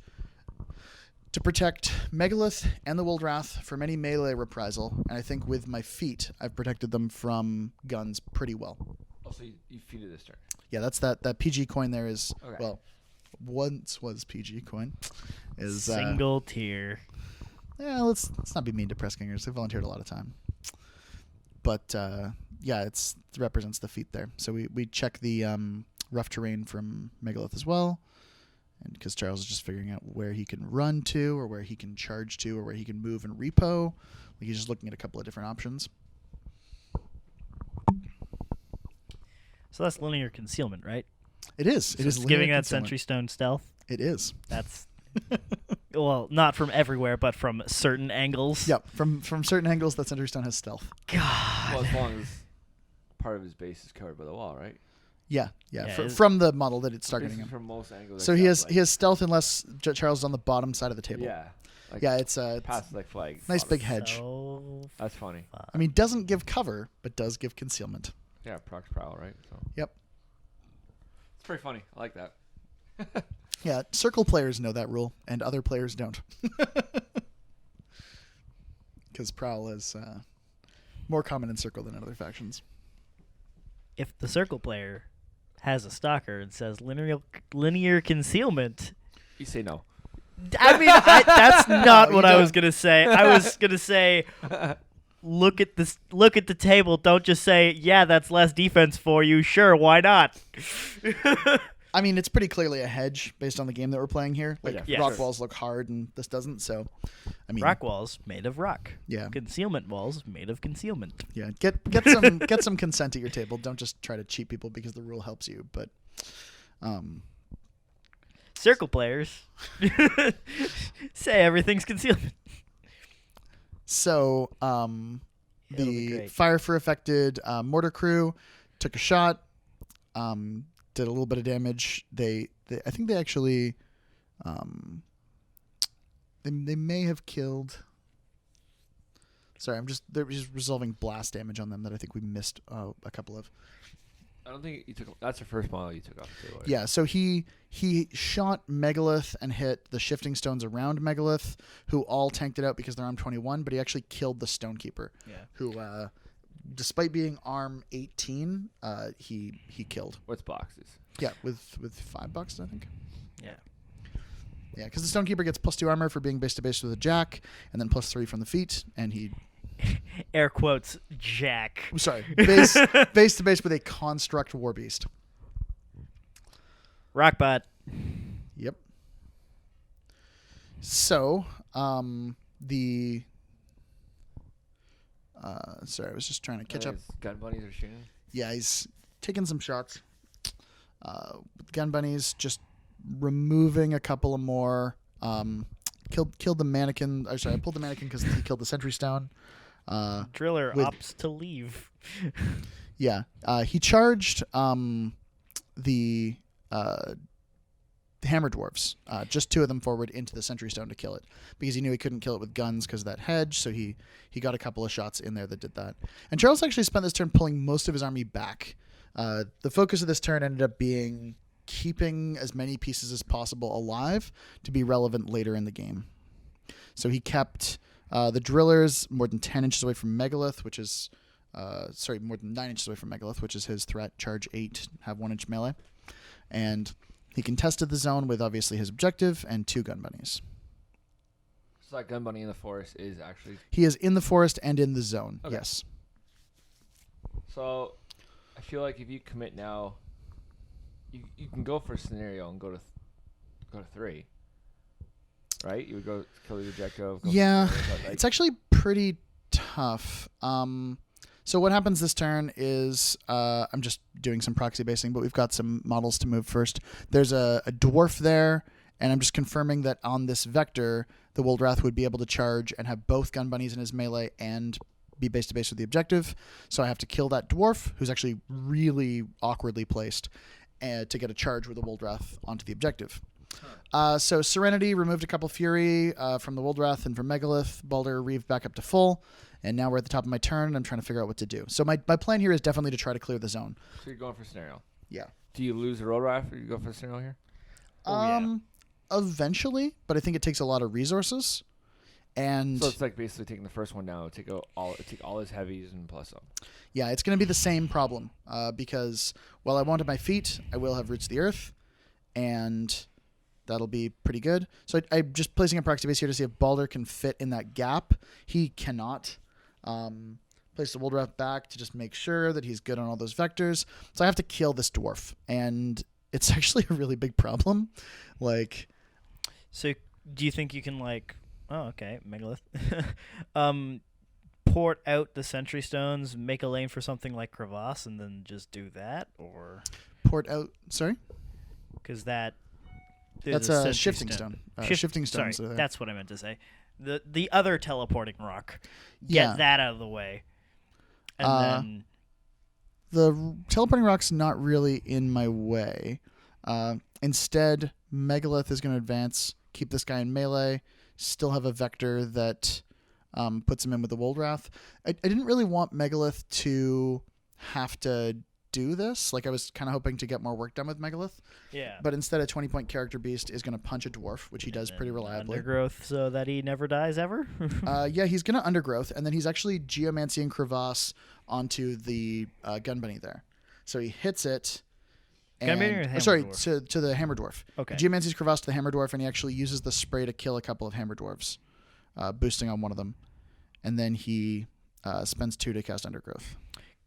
to protect Megalith and the Woldwrath from any melee reprisal, and I think with my feet, I've protected them from guns pretty well. Oh, so you feed it this turn. Yeah, that's that PG coin there is, Okay. well, once was PG coin. Is Single tier. Yeah, let's not be mean to press gangers. They volunteered a lot of time. But, yeah, it represents the feet there. So we check the rough terrain from Megalith as well. And because Charles is just figuring out where he can run to, or where he can charge to, or where he can move and repo. He's just looking at a couple of different options. So that's linear concealment, right? It is. So It is it's linear giving that concealment. Sentry Stone stealth. It is. That's well, not from everywhere, but from certain angles. Yep. From certain angles, that Sentry Stone has stealth. God. Well, as long as part of his base is covered by the wall, right? Yeah. Yeah, From the model that it's targeting Basically him. from most angles. So he has stealth unless Charles is on the bottom side of the table. Yeah. Yeah, it's past flag. nice big hedge. So That's funny. I mean, doesn't give cover, but does give concealment. Yeah, procs prowl, right? So Yep. it's pretty funny. I like that. Yeah, circle players know that rule, and other players don't. Because prowl is more common in circle than in other factions. if the circle player has a stalker and says linear concealment, You say no. I mean, that's not No, what you I don't. was gonna say. I was gonna say, look at this. Look at the table. Don't just say, "Yeah, that's less defense for you." Sure, why not? I mean, it's pretty clearly a hedge based on the game that we're playing here. Yeah, Rock sure. walls look hard, and this doesn't. So, I mean, Rock walls made of rock. Yeah. Concealment walls made of concealment. Yeah, get some consent at your table. Don't just try to cheat people because the rule helps you. But, Circle players say everything's concealment. so It'll be the great. fire for affected mortar crew took a shot, did a little bit of damage. I think they actually, they may have killed. Sorry, they're just resolving blast damage on them that I think we missed a couple of. I don't think you took. That's the first model you took off the table. Right? Yeah, so he shot Megalith and hit the shifting stones around Megalith, who all tanked it out because they're arm 21, but he actually killed the Stonekeeper, Yeah. who, despite being arm 18, he killed. What's boxes? Yeah, with 5 bucks, I think. Yeah. Yeah, because the Stonekeeper gets +2 armor for being base to base with a jack, and then +3 from the feet, and he. Air quotes, Jack. I'm sorry, base to base with a construct war beast. Rockbot. Yep. So, the Sorry, I was just trying to catch up. Gun bunnies are shooting. Yeah, he's taking some shots. With gun bunnies, just removing a couple of more. Killed the mannequin. Sorry, I pulled the mannequin because he killed the sentry stone. Driller opts to leave. Yeah, he charged the hammer dwarves, just 2 of them forward into the sentry stone to kill it, because he knew he couldn't kill it with guns because of that hedge. So he got a couple of shots in there that did that. And Charles actually spent this turn pulling most of his army back. The focus of this turn ended up being keeping as many pieces as possible alive to be relevant later in the game. So he kept the drillers more than 10 inches away from Megalith, which is more than 9 inches away from Megalith, which is his threat. Charge 8, have 1 inch melee. And he contested the zone with obviously his objective and 2 gun bunnies. So that gun bunny in the forest is actually... He is in the forest and in the zone, okay. Yes. So I feel like if you commit now, you can go for a scenario and go to 3. Right? You would go kill the objective. Yeah, it's actually pretty tough. So what happens this turn is I'm just doing some proxy basing, but we've got some models to move first. There's a dwarf there, and I'm just confirming that on this vector, the Woldrath would be able to charge and have both gun bunnies in his melee and be base to base with the objective. So I have to kill that dwarf, who's actually really awkwardly placed, to get a charge with the Woldrath onto the objective. So Serenity removed a couple Fury from the Woldrath and from Megalith. Baldur reeved back up to full. And now we're at the top of my turn, and I'm trying to figure out what to do. So my plan here is definitely to try to clear the zone. So you're going for scenario. Yeah. Do you lose the road raft or you go for the scenario here? Eventually, but I think it takes a lot of resources. And so it's like basically taking the first one down, take all his heavies and plus some. Yeah, it's going to be the same problem because while I won't have my feet, I will have Roots of the Earth, and that'll be pretty good. So I'm just placing a proxy base here to see if Baldur can fit in that gap. He cannot. Place the Woldrath back to just make sure that he's good on all those vectors. So I have to kill this dwarf, and it's actually a really big problem. So do you think you can Megalith, port out the sentry stones, make a lane for something like Crevasse, and then just do that, or port out? Sorry, because that's a shifting stone. Shifting stones. Sorry, that's what I meant to say. The other teleporting rock. Get that out of the way. And then the teleporting rock's not really in my way. Instead, Megalith is going to advance, keep this guy in melee, still have a vector that puts him in with the Woldrath. I didn't really want Megalith to have to do this. I was kind of hoping to get more work done with Megalith. Yeah. But instead, a 20-point character beast is going to punch a dwarf, which he does pretty reliably. Undergrowth so that he never dies ever? Yeah, he's going to undergrowth, and then he's actually Geomancy and Crevasse onto the gun bunny there. So he hits it. Gun bunny or the hammer dwarf? To the hammer dwarf. Okay. Geomancy's Crevasse to the hammer dwarf, and he actually uses the spray to kill a couple of hammer dwarves, boosting on one of them. And then he spends 2 to cast undergrowth.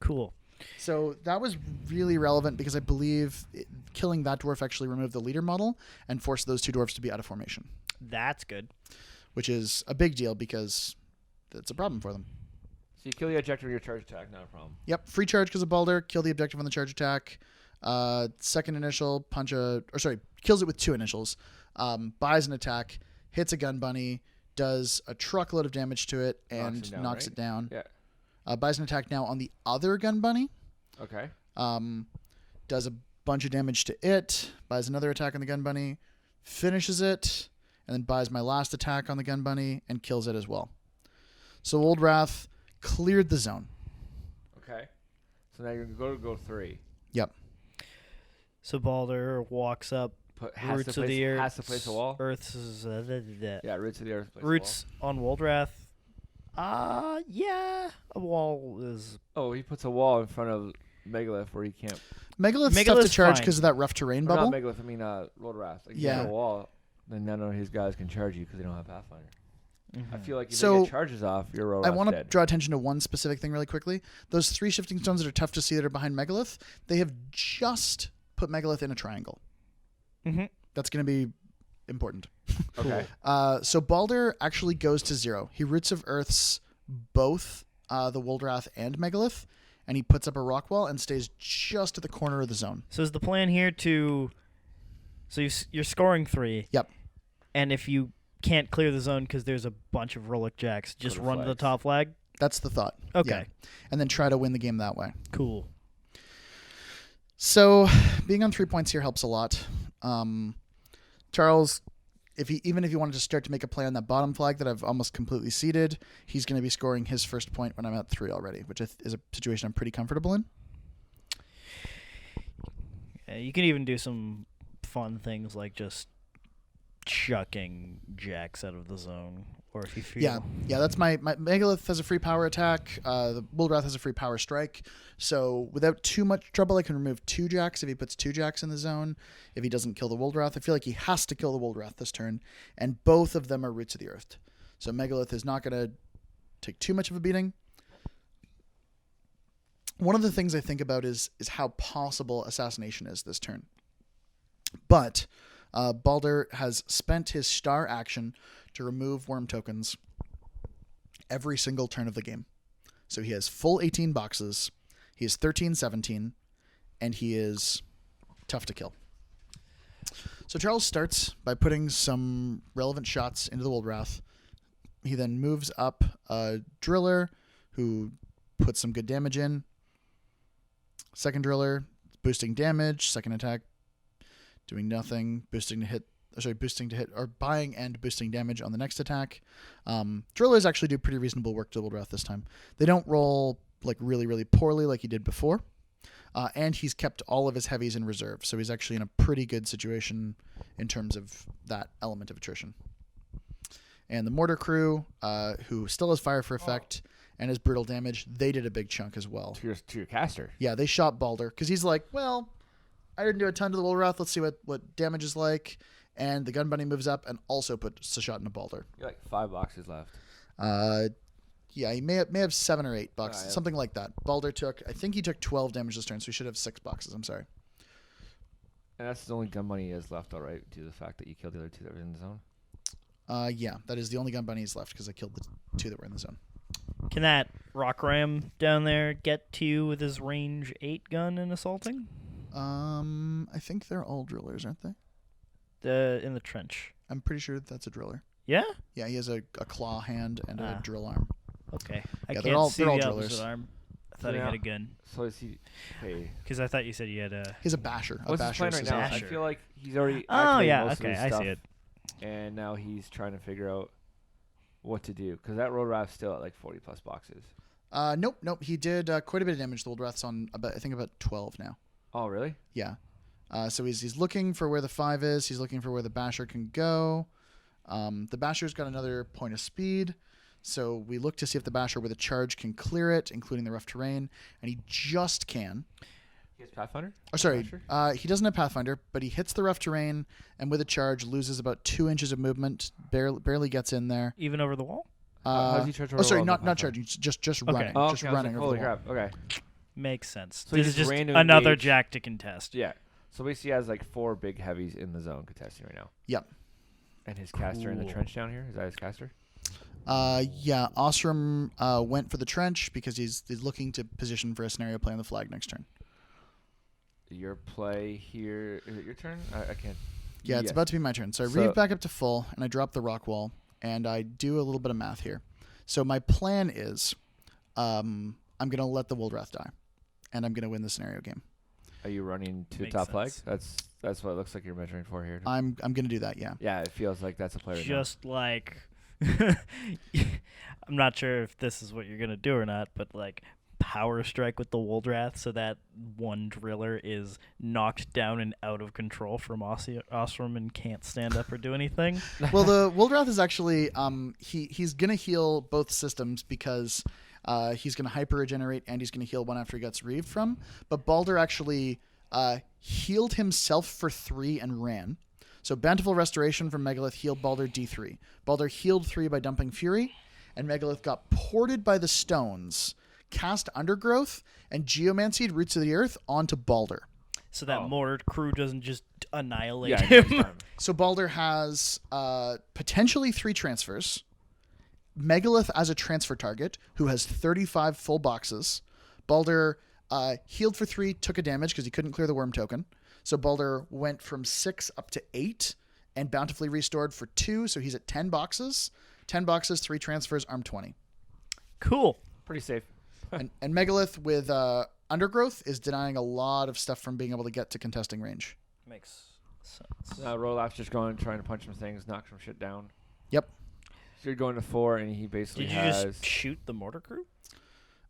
Cool. So that was really relevant because I believe killing that dwarf actually removed the leader model and forced those 2 dwarves to be out of formation. That's good. Which is a big deal because it's a problem for them. So you kill the objective of your charge attack, not a problem. Yep, free charge because of Baldur, kill the objective on the charge attack. Second initial, kills it with 2 initials. Buys an attack, hits a gun bunny, does a truckload of damage to it, and knocks it down. Yeah. Buys an attack now on the other gun bunny. Okay. Does a bunch of damage to it. Buys another attack on the gun bunny. Finishes it. And then buys my last attack on the gun bunny and kills it as well. So Woldrath cleared the zone. Okay. So now you're going to go 3. Yep. So Baldur walks up. Roots of the Earth. Has to place a wall? Earth's... Yeah, Roots of the Earth. Roots on Woldrath. Yeah. A wall is... Oh, he puts a wall in front of Megalith where he can't... Megalith's tough to charge because of that rough terrain bubble. Not Megalith, I mean Woldrath. You yeah. put a wall, then none of his guys can charge you because they don't have Pathfinder. Mm-hmm. I feel like if they get charges off, your Woldrath's I want to dead. draw attention to one specific thing really quickly. Those 3 shifting stones that are tough to see that are behind Megalith, they have just put Megalith in a triangle. Mm-hmm. That's going to be important. Okay. So Baldur actually goes to 0. He Roots of Earths both the Woldrath and Megalith, and he puts up a rock wall and stays just at the corner of the zone. So is the plan here to... So you're scoring 3. Yep. And if you can't clear the zone because there's a bunch of Rolick Jacks, just to run to the flags. top flag? That's the thought. Okay. Yeah. And then try to win the game that way. Cool. So being on 3 points here helps a lot. Charles, even if he wanted to start to make a play on that bottom flag that I've almost completely seeded, he's going to be scoring his first point when I'm at 3 already, which is a situation I'm pretty comfortable in. Yeah, you can even do some fun things like just chucking Jacks out of the zone. Or if you feel... Yeah, that's my Megalith has a free power attack. The Woldrath has a free power strike. So without too much trouble, I can remove 2 Jacks if he puts 2 Jacks in the zone. If he doesn't kill the Woldrath, I feel like he has to kill the Woldrath this turn. And both of them are Roots of the Earth. So Megalith is not going to take too much of a beating. One of the things I think about is how possible Assassination is this turn. But Baldur has spent his star action to remove worm tokens every single turn of the game. So he has full 18 boxes, he is 13-17, and he is tough to kill. So Charles starts by putting some relevant shots into the Woldrath. He then moves up a Driller who puts some good damage in. Second Driller, boosting damage, second attack, doing nothing, boosting to hit, or buying and boosting damage on the next attack. Drillers actually do pretty reasonable work to Woldrath this time. They don't roll like really, really poorly like he did before. And he's kept all of his heavies in reserve, so he's actually in a pretty good situation in terms of that element of attrition. And the Mortar Crew, who still has Fire for Effect and has Brutal Damage, they did a big chunk as well. To your caster. Yeah, they shot Baldur, because he's like, well, I didn't do a ton to the Woldrath. Let's see what damage is like. And the Gun Bunny moves up and also puts a shot into Baldur. You're like 5 boxes left. Yeah, he may have 7 or 8 boxes, Yeah. something like that. Baldur I think he took 12 damage this turn, so he should have 6 boxes. I'm sorry. And that's the only gun money he has left, all right, due to the fact that you killed the other 2 that were in the zone. Yeah, that is the only Gun Bunny he's left because I killed the 2 that were in the zone. Can that Rock Ram down there get to you with his range 8 gun and assaulting? I think they're all drillers, aren't they? In the trench. I'm pretty sure that's a driller. Yeah? Yeah, he has a claw hand and a Ah. drill arm. Okay. I Yeah, can't they're all see drillers. the opposite arm. I thought he Yeah. had a gun. So is he... Hey. Because I thought you said you had a... He has a basher. What's his basher plan right now? scissors. I Basher. feel like he's already Oh, activated yeah. most of Okay, his I stuff, see it. and now he's trying to figure out what to do. Because that Road Raft's still at like 40-plus boxes. Nope. He did quite a bit of damage to the Woldrath's on I think about 12 now. Oh, really? Yeah. So he's looking for where the 5 is. He's looking for where the basher can go. The basher's got another point of speed. So we look to see if the basher with a charge can clear it, including the rough terrain, and he just can. He has Pathfinder? Oh, sorry. Basher? He doesn't have Pathfinder, but he hits the rough terrain, and with a charge loses about 2 inches of movement. Barely gets in there. Even over the wall? How's he charge over Oh, sorry, the wall not with Pathfinder? charging. Just Okay. running. Oh, Just okay, I was running like, over holy the wall. crap. Okay. Makes sense. So he this is just just ran to another engage. Jack to contest. Yeah. So basically he has like 4 big heavies in the zone contesting right now. Yep. And his caster in the Cool. trench down here? Is that his caster? Yeah, Ossrum went for the trench because he's looking to position for a scenario play on the flag next turn. Your play here. Is it your turn? I can't. Yeah, it's Yes. about to be my turn. So I reeve back up to full, and I drop the rock wall, and I do a little bit of math here. So my plan is I'm going to let the Woldrath die, and I'm going to win the scenario game. Are you running to the Makes top flag? sense. That's what it looks like you're measuring for here. I'm going to do that, yeah. Yeah, it feels like that's a play right now. Just like... I'm not sure if this is what you're going to do or not, but like power strike with the Woldrath so that one driller is knocked down and out of control from Ossrum and can't stand up or do anything. Well, the Woldrath is actually he's going to heal both systems because he's going to hyper regenerate and he's going to heal one after he gets reaved from. But Baldur actually healed himself for 3 and ran. So Bountiful Restoration from Megalith healed Baldur D3. Baldur healed 3 by dumping Fury, and Megalith got ported by the stones, cast Undergrowth, and Geomancied Roots of the Earth onto Baldur. So that Mortar Crew doesn't just annihilate Yeah, him. next time. So Baldur has potentially 3 transfers, Megalith as a transfer target who has 35 full boxes. Baldur healed for 3, took a damage because he couldn't clear the worm token. So Baldur went from 6 up to 8 and bountifully restored for 2. So he's at 10 boxes. 10 boxes, 3 transfers, arm 20. Cool. Pretty safe. and Megalith with Undergrowth is denying a lot of stuff from being able to get to contesting range. Makes sense. Rolaf's just going, trying to punch some things, knock some shit down. Yep. So you're going to 4, and he basically Did you has... just shoot the mortar crew?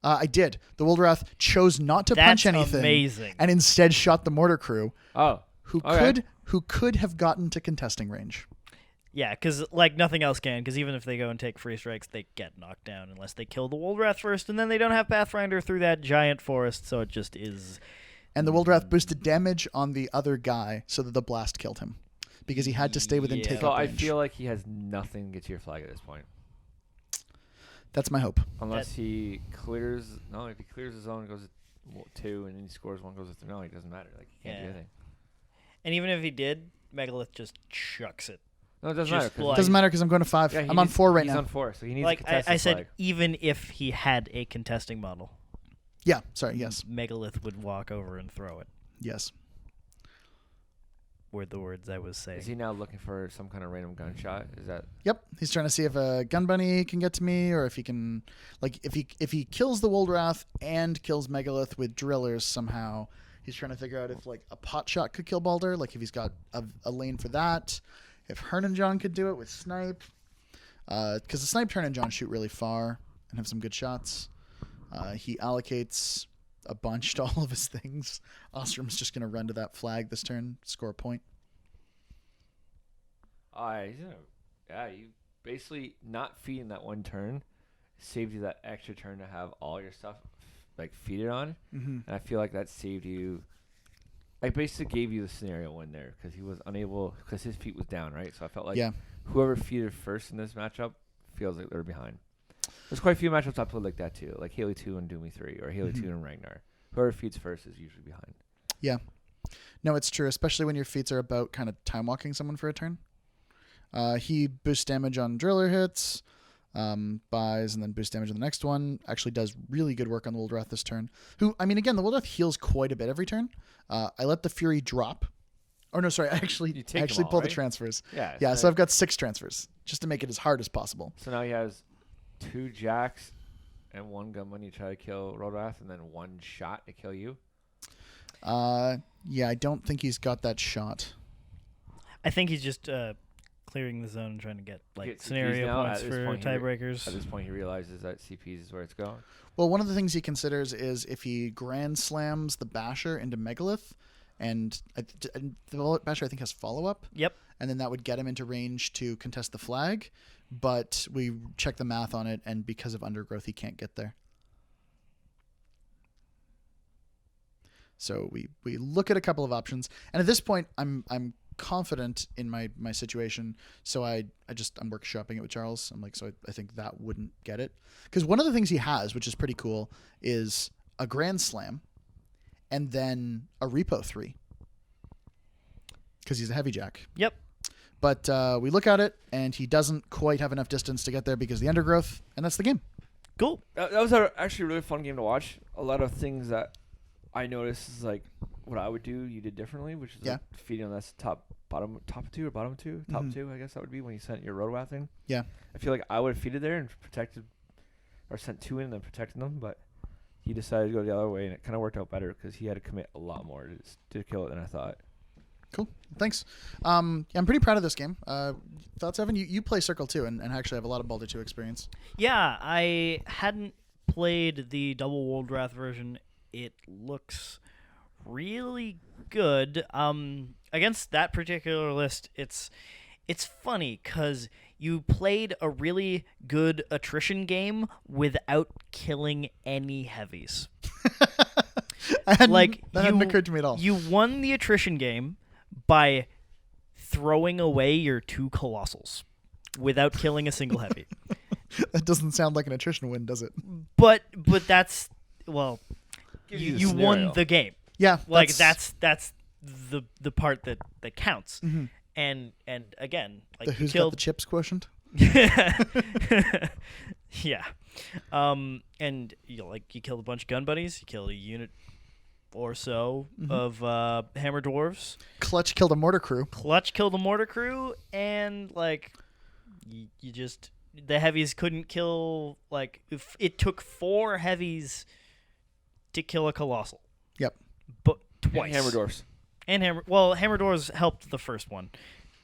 I did. The Woldrath chose not to punch anything. Amazing. And instead shot the mortar crew, Oh. who Okay. could have gotten to contesting range. Yeah, because like nothing else can. Because even if they go and take free strikes, they get knocked down unless they kill the Woldrath first, and then they don't have Pathfinder through that giant forest. So it just is. And the Woldrath boosted damage on the other guy so that the blast killed him because he had to stay within Yeah. take-up So I range. feel like he has nothing to get to your flag at this point. That's my hope. Unless he clears... No, if he clears his own, goes to 2, and then he scores 1, goes to 3. No, it doesn't matter. Like, he can't do Yeah. anything. And even if he did, Megalith just chucks it. No, it doesn't Just matter. 'cause like- Doesn't matter because I'm going to 5. Yeah, he I'm on needs- 4 right he's now. on 4, so he needs Like to contest I the said, flag. even if he had a contesting model, Yeah, sorry, yes. Megalith would walk over and throw it. Yes. Were the words I was saying. Is he now looking for some kind of random gunshot? Is that... Yep, he's trying to see if a gun bunny can get to me, or if he can, like, if he kills the Woldrath and kills Megalith with drillers somehow. He's trying to figure out if like a pot shot could kill Baldur, like if he's got a lane for that. If Hernan John could do it with snipe, because the sniped Hernan John shoot really far and have some good shots. He allocates a bunch to all of his things. Ossrum's just going to run to that flag this turn, score a point. Yeah, you basically not feeding that one turn saved you that extra turn to have all your stuff like feeded on. Mm-hmm. And I feel like that saved you. I basically gave you the scenario win there because he was unable, because his feet was down, right? So I felt like Yeah. whoever feeded first in this matchup feels like they're behind. There's quite a few matchups I played like that too, like Haley 2 and Doomy 3, or Haley 2 and Ragnar. Whoever feeds first is usually behind. Yeah. No, it's true, especially when your feats are about kind of time walking someone for a turn. He boosts damage on driller hits, buys, and then boosts damage on the next one. Actually does really good work on the Woldrath this turn. Who, I mean, again, the Woldrath heals quite a bit every turn. I let the Fury drop. Oh, no, sorry. I actually them all, pull the right? transfers. Yeah. Yeah, so I've got 6 transfers just to make it as hard as possible. So now he has 2 jacks and 1 gun when you try to kill Rodrath, and then 1 shot to kill you. Yeah, I don't think he's got that shot. I think he's just clearing the zone and trying to get like Get CPs scenario now. points At this for point, tiebreakers. At this point, he realizes that CPs is where it's going. Well, one of the things he considers is if he grand slams the Basher into Megalith, and the Basher I think has follow-up. Yep. And then that would get him into range to contest the flag. But we check the math on it, and because of Undergrowth, he can't get there. So we look at a couple of options, and at this point, I'm confident in my situation. So I'm workshopping it with Charles. I'm like, so I think that wouldn't get it, because one of the things he has, which is pretty cool, is a Grand Slam, and then a Repo 3, because he's a heavy jack. Yep. But we look at it, and he doesn't quite have enough distance to get there because of the Undergrowth, and that's the game. Cool. That was actually a really fun game to watch. A lot of things that I noticed is like what I would do, you did differently, which is like feeding on this top 2 or bottom 2, top 2, I guess that would be when you sent your Roadwath in. Yeah. I feel like I would have feeded there and protected, or sent 2 in and then protected them, but he decided to go the other way, and it kind of worked out better because he had to commit a lot more to kill it than I thought. Cool. Thanks. I'm pretty proud of this game. Thoughts, Evan? You play Circle too, and actually have a lot of Baldur2 experience. Yeah, I hadn't played the double Woldrath version. It looks really good. Against that particular list, it's funny because you played a really good attrition game without killing any heavies. That hadn't occurred to me at all. You won the attrition game by throwing away your 2 colossals without killing a single heavy. That doesn't sound like an attrition win, does it? But that's, well, Gives you the you won scenario. the game. Yeah. Like that's the part that counts. Mm-hmm. And again, like The you who's got killed the chips quotient? Yeah. And you kill a bunch of gun buddies. You kill a unit or so of hammer dwarves. Clutch killed a mortar crew. Clutch killed a mortar crew, and you just the heavies couldn't kill. If it took 4 heavies to kill a colossal. Yep. But twice. And hammer dwarfs. And hammer dwarves helped the first one,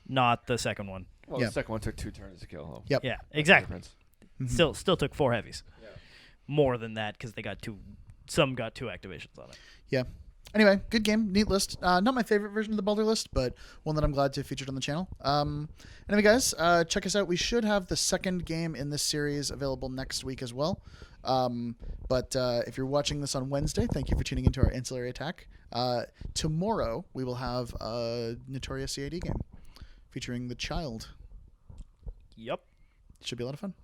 not the second one. Well, Yep. the second one took 2 turns to kill him. Yep. Yeah, That's the exactly. difference. Mm-hmm. Still took 4 heavies. Yeah. More than that because they got 2. Some got 2 activations on it. Yeah. Anyway, good game, neat list. Not my favorite version of the Baldur list, but one that I'm glad to have featured on the channel. Anyway, guys, check us out. We should have the second game in this series available next week as well. But if you're watching this on Wednesday, thank you for tuning into our Ancillary Attack. Tomorrow, we will have a Notorious CAD game featuring the Child. Yep. Should be a lot of fun.